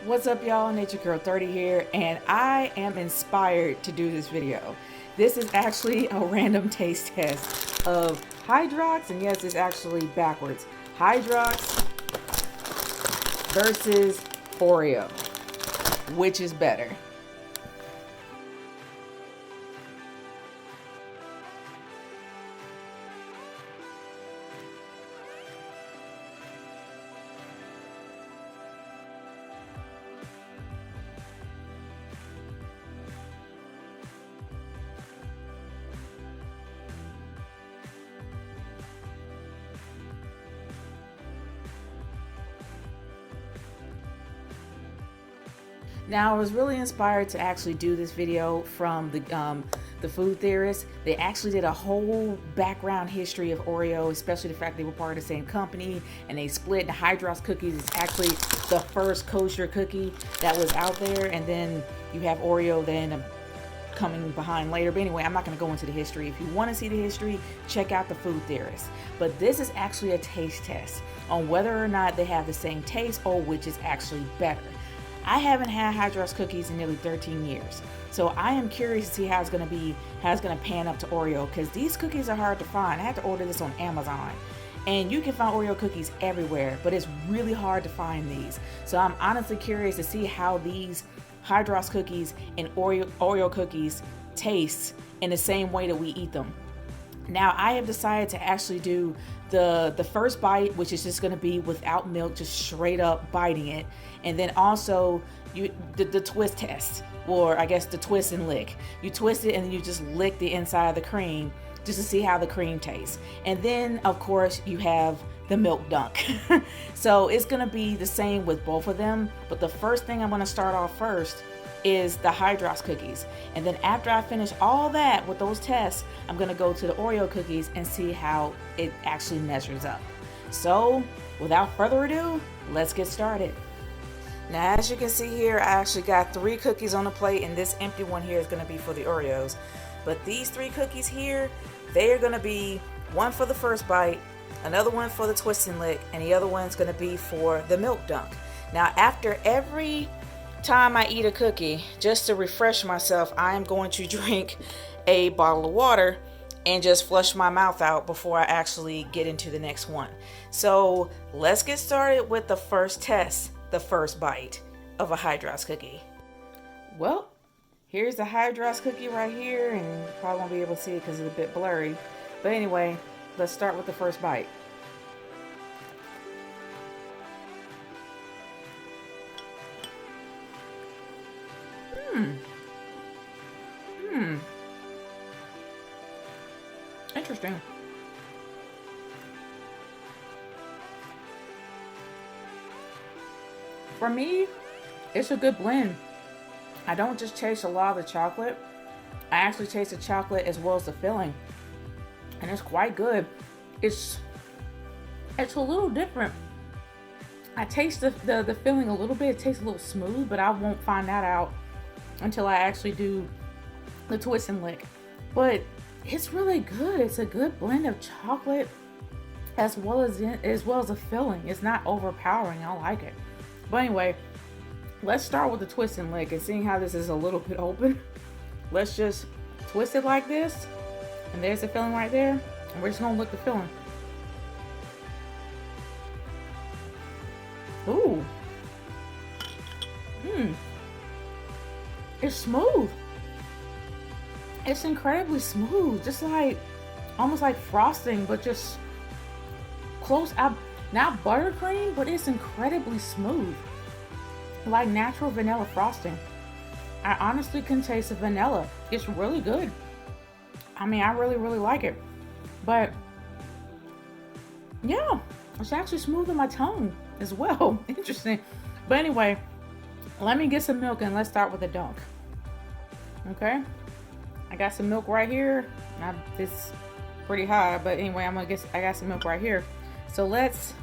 What's up, y'all? Nature Girl 30 here, and I am inspired to do this video. This is actually a random taste test of Hydrox, and yes, it's actually backwards. Hydrox versus Oreo. Which is better? Now, I was really inspired to actually do this video from the Food Theorists. They actually did a whole background history of Oreo, especially the fact they were part of the same company and they split. The Hydrox cookies is actually the first kosher cookie that was out there, and then you have Oreo then coming behind later. But anyway, I'm not going to go into the history. If you want to see the history, check out the Food Theorists. But this is actually a taste test on whether or not they have the same taste or which is actually better. I haven't had Hydrox cookies in nearly 13 years. So I am curious to see how it's going to pan up to Oreo, because these cookies are hard to find. I had to order this on Amazon. And you can find Oreo cookies everywhere, but it's really hard to find these. So I'm honestly curious to see how these Hydrox cookies and Oreo cookies taste in the same way that we eat them. Now, I have decided to actually do the first bite, which is just going to be without milk, just straight up biting it, and then also the twist test, or I guess the twist and lick. You twist it and then you just lick the inside of the cream just to see how the cream tastes. And then, of course, you have the milk dunk. So it's going to be the same with both of them, but the first thing I'm going to start off first is the Hydrox cookies. And then after I finish all that with those tests, I'm gonna go to the Oreo cookies and see how it actually measures up. So without further ado, let's get started. Now, as you can see here, I actually got 3 cookies on the plate, and this empty one here is gonna be for the Oreos. But these 3 cookies here, they are gonna be one for the first bite, another one for the twist and lick, and the other one's gonna be for the milk dunk. Now, after every time I eat a cookie, just to refresh myself, I am going to drink a bottle of water and just flush my mouth out before I actually get into the next one. So let's get started with the first test, the first bite of a Hydrox cookie. Well, here's the Hydrox cookie right here, and you probably won't be able to see it because it's a bit blurry. But anyway, let's start with the first bite. Interesting. For me, it's a good blend. I don't just taste a lot of the chocolate. I actually taste the chocolate as well as the filling. And it's quite good. It's a little different. I taste the filling a little bit. It tastes a little smooth, but I won't find that out until I actually do the twist and lick. But it's really good. It's a good blend of chocolate as well as a filling. It's not overpowering. I like it. But anyway, let's start with the twist and lick, and seeing how this is a little bit open, let's just twist it like this, and there's the filling right there, and we're just gonna lick the filling. Ooh. It's smooth. It's incredibly smooth, just like almost like frosting, but just close up. Not buttercream, but it's incredibly smooth, like natural vanilla frosting. I honestly can taste the vanilla. It's really good. I mean, I really like it. But yeah, it's actually smooth on my tongue as well. Interesting. But anyway, let me get some milk and let's start with the dunk. Okay, I got some milk right here. Now it's pretty high, but anyway, I got some milk right here. So let's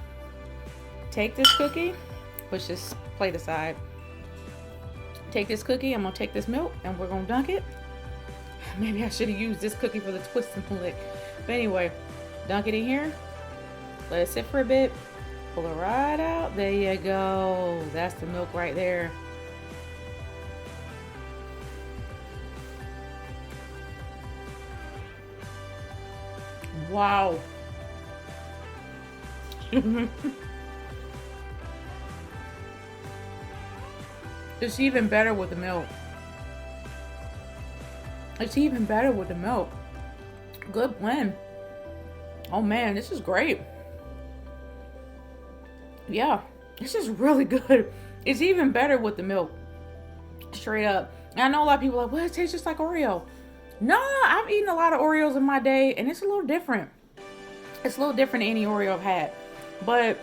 take this cookie, push this plate aside. Take this cookie, I'm gonna take this milk and we're gonna dunk it. Maybe I should have used this cookie for the twist and lick. But anyway, dunk it in here, let it sit for a bit, Pull it right out. There you go. That's the milk right there. Wow. It's even better with the milk. It's even better with the milk. Good blend. Oh man, this is great. Yeah, this is really good. It's even better with the milk. Straight up. And I know a lot of people are like, well, it tastes just like Oreo. No, I've eaten a lot of Oreos in my day, and it's a little different. It's a little different than any Oreo I've had. But,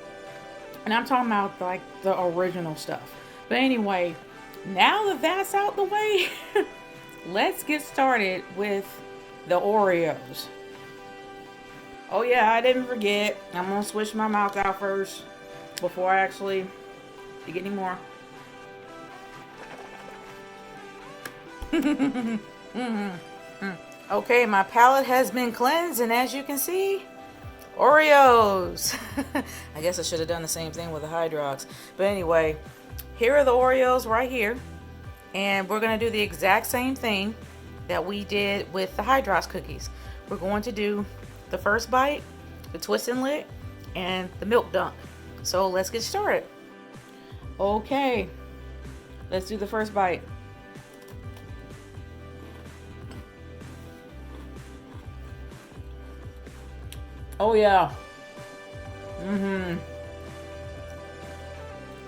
and I'm talking about like the original stuff. But anyway, now that that's out the way, let's get started with the Oreos. Oh yeah, I didn't forget. I'm gonna switch my mouth out first before I actually get any more. Okay, my palate has been cleansed, and as you can see, Oreos. I guess I should have done the same thing with the Hydrox. But anyway, here are the Oreos right here. And we're going to do the exact same thing that we did with the Hydrox cookies. We're going to do the first bite, the twist and lick, and the milk dunk. So let's get started. Okay, let's do the first bite. Oh yeah.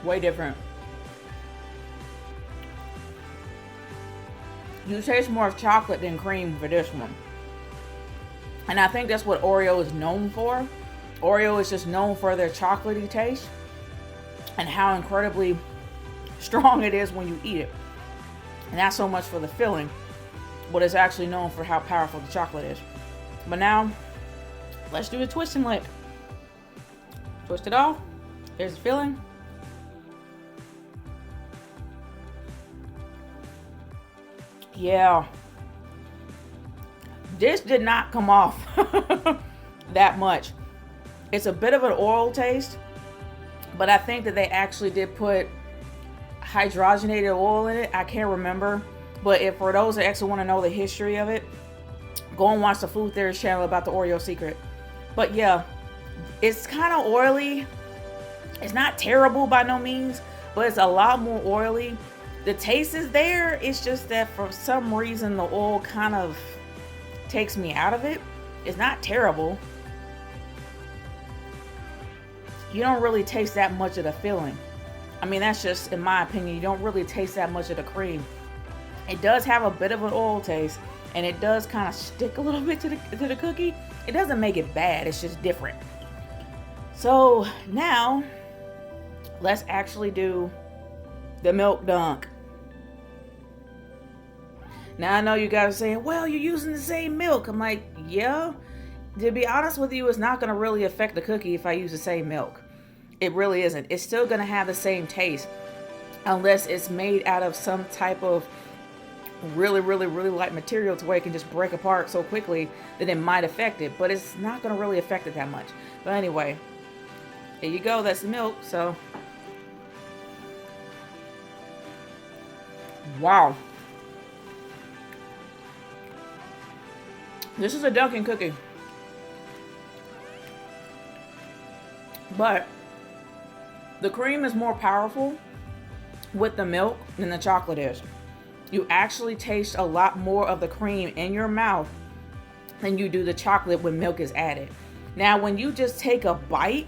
Way different. You taste more of chocolate than cream for this one. And I think that's what Oreo is known for. Oreo is just known for their chocolatey taste and how incredibly strong it is when you eat it. And not so much for the filling, but it's actually known for how powerful the chocolate is. But now, let's do the twist and lick. Twist it off. Here's the filling. Yeah. This did not come off that much. It's a bit of an oil taste, but I think that they actually did put hydrogenated oil in it. I can't remember. But if for those that actually want to know the history of it, go and watch the Food Theorists channel about the Oreo secret. But yeah, it's kind of oily. It's not terrible by no means, but it's a lot more oily. The taste is there. It's just that for some reason the oil kind of takes me out of it. It's not terrible. You don't really taste that much of the filling. I mean, that's just in my opinion. You don't really taste that much of the cream. It does have a bit of an oil taste, and it does kind of stick a little bit to the cookie. It doesn't make it bad. It's just different. So now let's actually do the milk dunk. Now I know you guys are saying, well, you're using the same milk. I'm like, yeah. To be honest with you, it's not going to really affect the cookie if I use the same milk. It really isn't. It's still going to have the same taste unless it's made out of some type of really light material to where it can just break apart so quickly that it might affect it. But it's not going to really affect it that much. But anyway, here you go. That's the milk. So, wow. This is a Dunkin' cookie. But the cream is more powerful with the milk than the chocolate is. You actually taste a lot more of the cream in your mouth than you do the chocolate when milk is added. Now, when you just take a bite,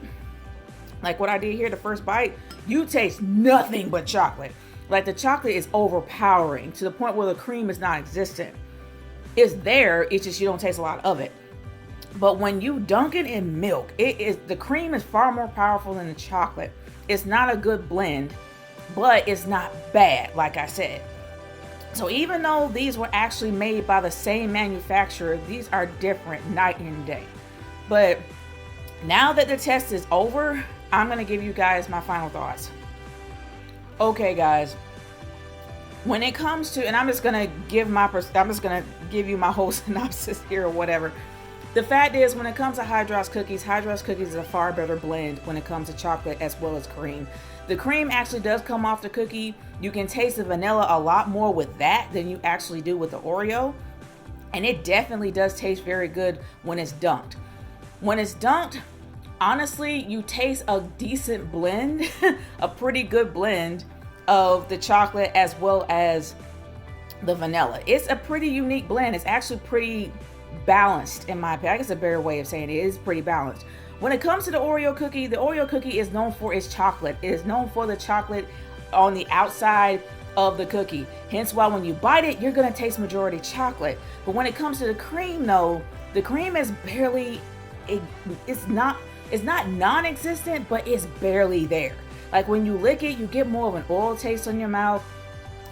like what I did here, the first bite, you taste nothing but chocolate. Like the chocolate is overpowering to the point where the cream is non-existent. It's there, it's just you don't taste a lot of it. But when you dunk it in milk, the cream is far more powerful than the chocolate. It's not a good blend, but it's not bad, like I said. So even though these were actually made by the same manufacturer, these are different night and day. But now that the test is over, I'm going to give you guys my final thoughts. Okay, guys. When it comes to, and I'm just going to give you my whole synopsis here or whatever. The fact is, when it comes to Hydrox cookies is a far better blend when it comes to chocolate as well as cream. The cream actually does come off the cookie. You can taste the vanilla a lot more with that than you actually do with the Oreo. And it definitely does taste very good when it's dunked. When it's dunked, honestly, you taste a decent blend, a pretty good blend of the chocolate as well as the vanilla. It's a pretty unique blend. It's actually pretty balanced in my opinion. I guess a better way of saying it is pretty balanced. When it comes to the Oreo cookie is known for its chocolate. It is known for the chocolate on the outside of the cookie. Hence why when you bite it, you're gonna taste majority chocolate. But when it comes to the cream though, the cream is barely, it's not non-existent, but it's barely there. Like when you lick it, you get more of an oil taste on your mouth.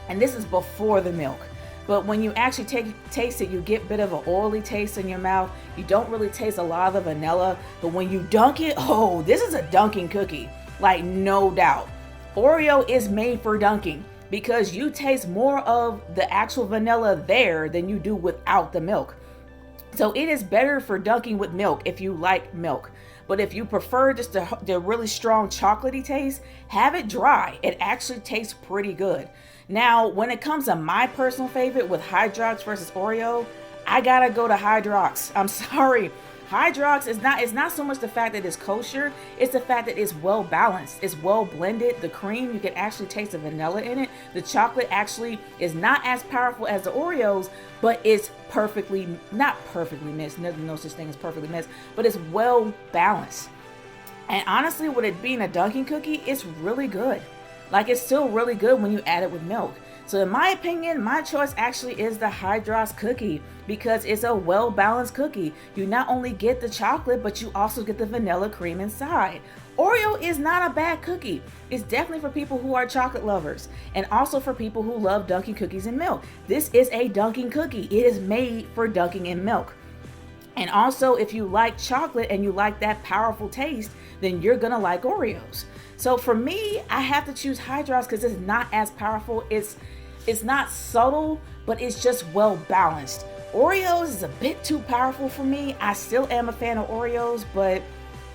And this is before the milk. But when you actually taste it, you get a bit of an oily taste in your mouth. You don't really taste a lot of the vanilla. But when you dunk it, oh, this is a dunking cookie. Like, no doubt. Oreo is made for dunking because you taste more of the actual vanilla there than you do without the milk. So it is better for dunking with milk if you like milk. But if you prefer just the really strong chocolatey taste, have it dry. It actually tastes pretty good. Now, when it comes to my personal favorite with Hydrox versus Oreo, I gotta go to Hydrox. I'm sorry. Hydrox is not so much the fact that it's kosher, it's the fact that it's well balanced, it's well blended. The cream, you can actually taste the vanilla in it. The chocolate actually is not as powerful as the Oreos, but it's not perfectly mixed, no such thing as perfectly mixed, but it's well balanced. And honestly, with it being a dunking cookie, it's really good. Like, it's still really good when you add it with milk. So in my opinion, my choice actually is the Hydrox cookie because it's a well-balanced cookie. You not only get the chocolate, but you also get the vanilla cream inside. Oreo is not a bad cookie. It's definitely for people who are chocolate lovers and also for people who love dunking cookies in milk. This is a dunking cookie. It is made for dunking in milk. And also, if you like chocolate and you like that powerful taste, then you're gonna like Oreos. So for me, I have to choose Hydrox because it's not as powerful. It's not subtle, but it's just well balanced. Oreos is a bit too powerful for me. I still am a fan of Oreos, but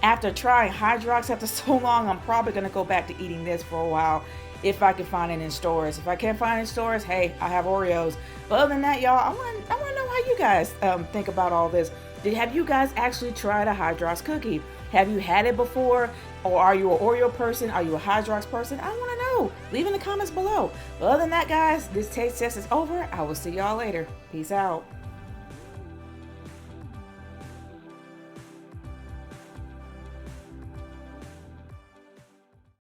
after trying Hydrox after so long, I'm probably gonna go back to eating this for a while if I can find it in stores. If I can't find it in stores, hey, I have Oreos. But other than that, y'all, I want to know how you guys think about all this. Have you guys actually tried a Hydrox cookie? Have you had it before? Or are you an Oreo person? Are you a Hydrox person? I want to know. Leave in the comments below. But other than that, guys, this taste test is over. I will see y'all later. Peace out.